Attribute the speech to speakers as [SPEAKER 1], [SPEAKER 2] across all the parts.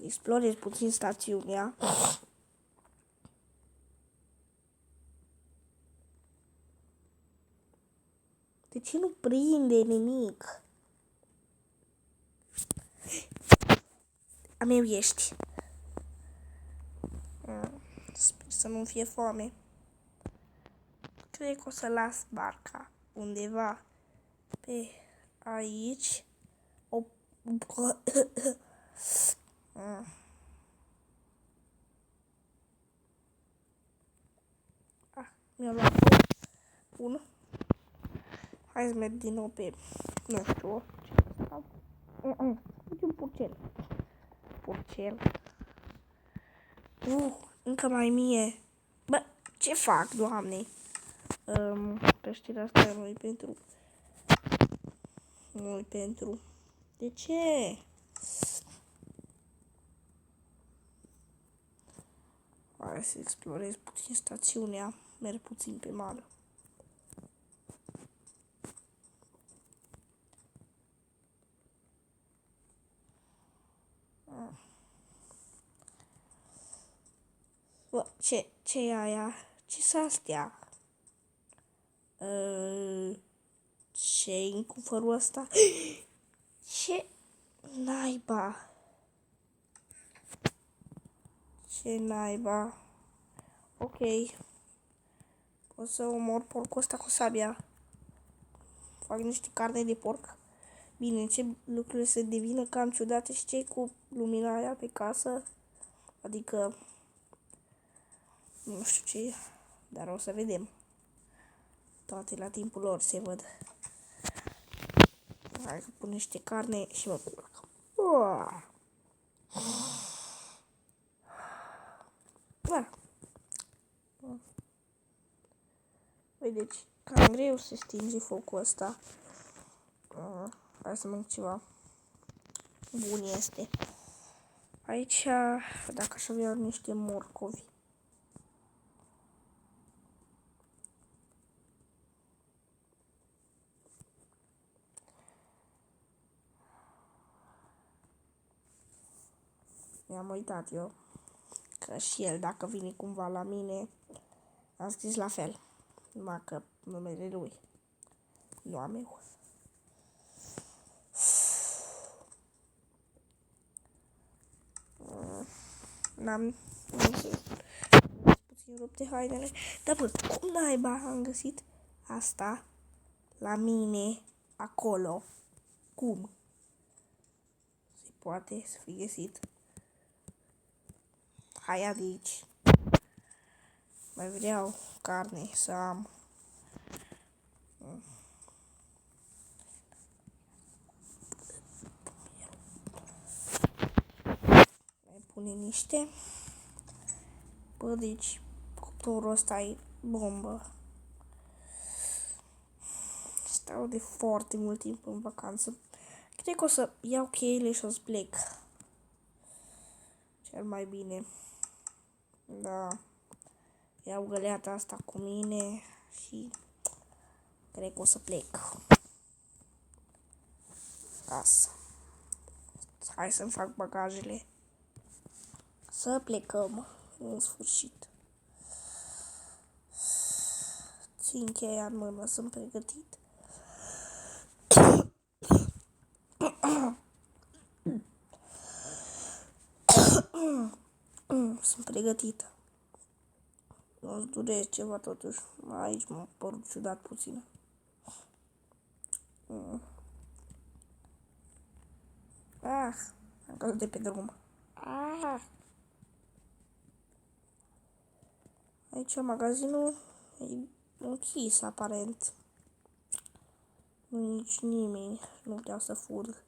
[SPEAKER 1] explorez puțin stațiunea. De ce nu prinde nimic? A meu ești. Sper să nu fie foame. Cred că o să las barca undeva pe aici. Mi-a luat unul. Hai să merg din nou pe, nu știu, un purcel. Încă mai mie. Bă, ce fac, Doamne? Peștera asta nu-i pentru. De ce? Hai să explorez puțin stațiunea. Merg puțin pe mal. Bă, ce e aia? Ce-s astea? Ce-i în cufărul ăsta? Ce naiba? Ce naiba? Ok. Pot să omor porcul ăsta cu sabia. Fac niște carne de porc. Bine, ce lucrurile se devină cam ciudate și ce cu luminarea pe casă? Adică, nu știu ce, dar o să vedem. Toate la timpul lor se văd. Hai că pun niște carne și mă culc. Vedeți, cam greu se stinge focul ăsta. Hai să mănânc ceva. Bun este. Aici, dacă aș avea niște morcovi. Mi-am uitat eu că și el, dacă vine cumva la mine, am scris la fel. Numai că numele lui, nu a meu. N-am puțin rupte hainele. Dar bă, cum naiba am găsit asta la mine acolo? Cum? Se poate să fi găsit. Hai aici. Mai vreau carne să am. Mai pune niște. Bă, deci cuptorul ăsta e bombă. Stau de foarte mult timp în vacanță. Cred că o să iau cheile și o să plec. Cel mai bine. Da. Iau găleata asta cu mine și cred că o să plec. Asta. Hai să-mi fac bagajele. Să plecăm în sfârșit. Țin cheia în mână, sunt pregătit. Sunt pregătită. O-ți dureze ceva totuși. Aici m-a părut ciudat puțin. Am căzut de pe drum. Aici magazinul e închis, aparent. Nu nici nimeni. Nu vreau să fur.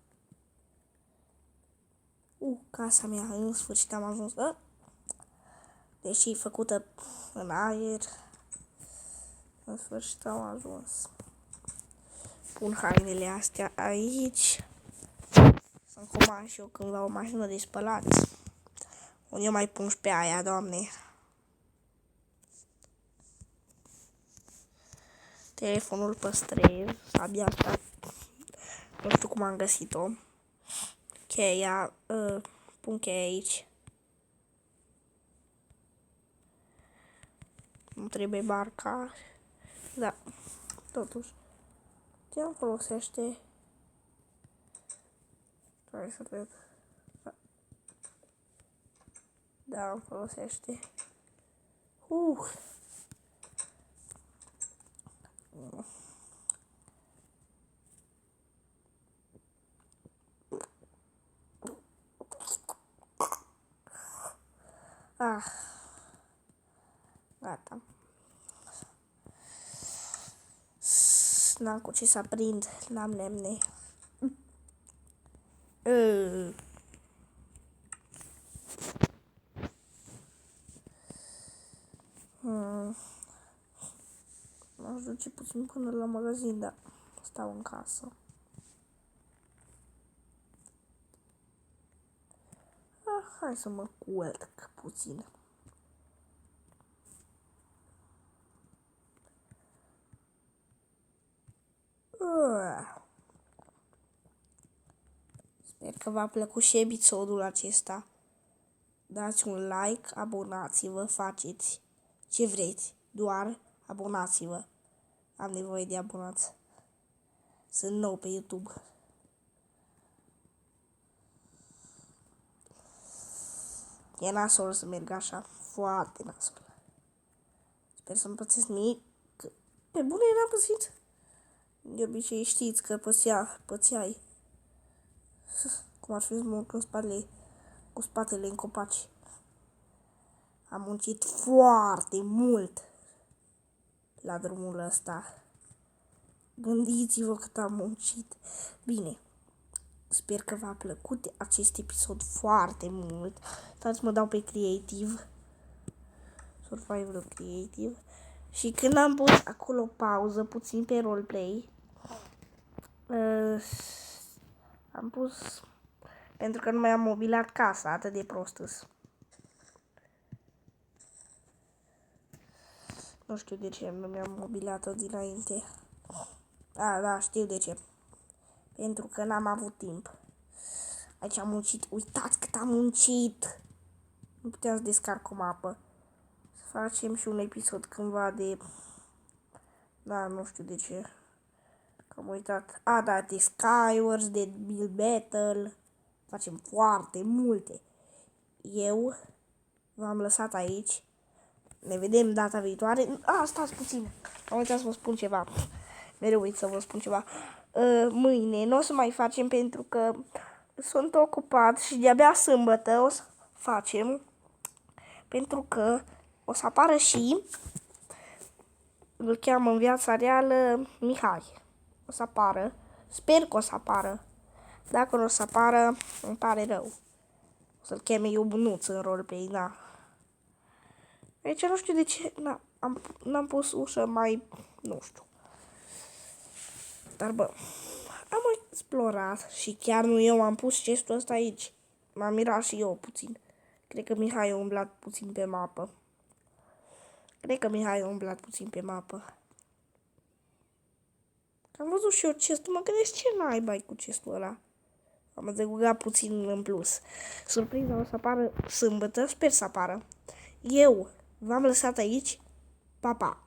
[SPEAKER 1] Casa mea, în sfârșit am ajuns. Deși e făcută în aer, în sfârșit am ajuns. Pun hainele astea aici. Să-mi comand și eu când la o mașină de spălat. Unde eu mai pun și pe aia, Doamne. Telefonul păstrez. Abia asta. Nu știu cum am găsit-o. Cheia pun cheia aici. Nu trebuie barca. Da, totuși. Ce îmi folosește? Hai să văd. Da, îmi folosește. Gata. N-am cu ce să prind, n-am lemne. M-aș duce puțin până la magazin, dar stau în casă. Hai să mă culc puțin. Sper că v-a plăcut și episodul acesta. Dați un like, abonați-vă, faceți ce vreți, doar abonați-vă. Am nevoie de abonați. Sunt nou pe YouTube. E nasol să merg așa, foarte nasol. Sper să-mi pățesc nimic. Pe bune n-am pățit. De obicei știți că pățeai. Cum ar fi să mă urc în spatele, cu spatele în copaci. Am muncit foarte mult la drumul ăsta. Gândiți-vă cât am muncit. Bine, sper că v-a plăcut acest episod foarte mult. Stați, mă dau pe creative. Survival creative. Și când am pus acolo pauză puțin pe roleplay, am pus pentru că nu mai am mobilat casa, atât de prostăs. Nu știu de ce nu mi-am mobilat-o dinainte. Da, știu de ce. Pentru că n-am avut timp. Aici am muncit. Uitați cât am muncit. Nu puteam să descarc o mapă. Să facem și un episod cândva de... Da, nu știu de ce. Că am uitat. Da, de Skywars, de Bill Battle. Facem foarte multe. Eu v-am lăsat aici. Ne vedem data viitoare. Stați puțin. Am uitat să vă spun ceva. Mereu uit să vă spun ceva. Mâine nu o să mai facem pentru că sunt ocupat și de-abia sâmbătă o să facem. Pentru că o să apară și îl cheamă în viața reală Mihai. O să apară. Sper că o să apară. Dacă nu o să apară, îmi pare rău. O să-l cheme eu Bunuț în roleplay, da. Aici nu știu de ce n-am pus ușă mai, nu știu. Dar bă, am explorat și chiar nu eu am pus chestul ăsta aici. M-am mirat și eu puțin. Cred că Mihai a umblat puțin pe mapă. Am văzut și eu chestul, mă gândesc ce naiba cu chestul ăla. Am adăugat puțin în plus. Surpriza o să apară sâmbătă, sper să apară. Eu v-am lăsat aici. Pa, pa!